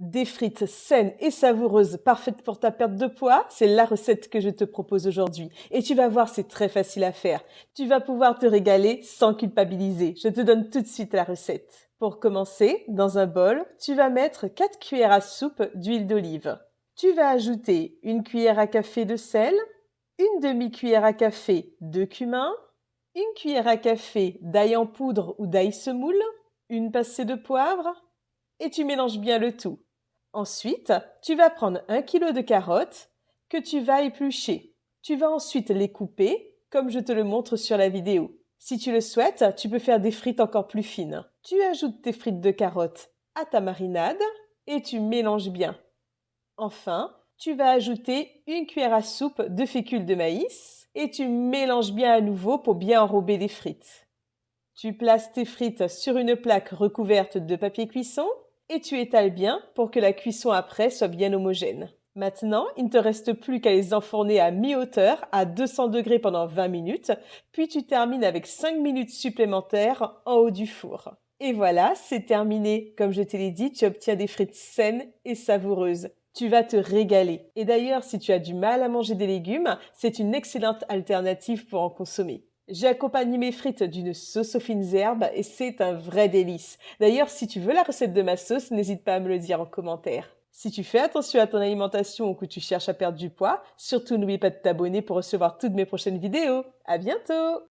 Des frites saines et savoureuses, parfaites pour ta perte de poids, c'est la recette que je te propose aujourd'hui. Et tu vas voir, c'est très facile à faire. Tu vas pouvoir te régaler sans culpabiliser. Je te donne tout de suite la recette. Pour commencer, dans un bol, tu vas mettre 4 cuillères à soupe d'huile d'olive. Tu vas ajouter une cuillère à café de sel, une demi-cuillère à café de cumin, une cuillère à café d'ail en poudre ou d'ail semoule, une pincée de poivre, et tu mélanges bien le tout. Ensuite, tu vas prendre 1 kg de carottes que tu vas éplucher. Tu vas ensuite les couper, comme je te le montre sur la vidéo. Si tu le souhaites, tu peux faire des frites encore plus fines. Tu ajoutes tes frites de carottes à ta marinade et tu mélanges bien. Enfin, tu vas ajouter une cuillère à soupe de fécule de maïs et tu mélanges bien à nouveau pour bien enrober les frites. Tu places tes frites sur une plaque recouverte de papier cuisson et tu étales bien pour que la cuisson après soit bien homogène. Maintenant, il ne te reste plus qu'à les enfourner à mi-hauteur à 200 degrés pendant 20 minutes, puis tu termines avec 5 minutes supplémentaires en haut du four. Et voilà, c'est terminé. Comme je te l'ai dit, tu obtiens des frites saines et savoureuses. Tu vas te régaler. Et d'ailleurs, si tu as du mal à manger des légumes, c'est une excellente alternative pour en consommer. J'ai accompagné mes frites d'une sauce aux fines herbes et c'est un vrai délice. D'ailleurs, si tu veux la recette de ma sauce, n'hésite pas à me le dire en commentaire. Si tu fais attention à ton alimentation ou que tu cherches à perdre du poids, surtout n'oublie pas de t'abonner pour recevoir toutes mes prochaines vidéos. À bientôt!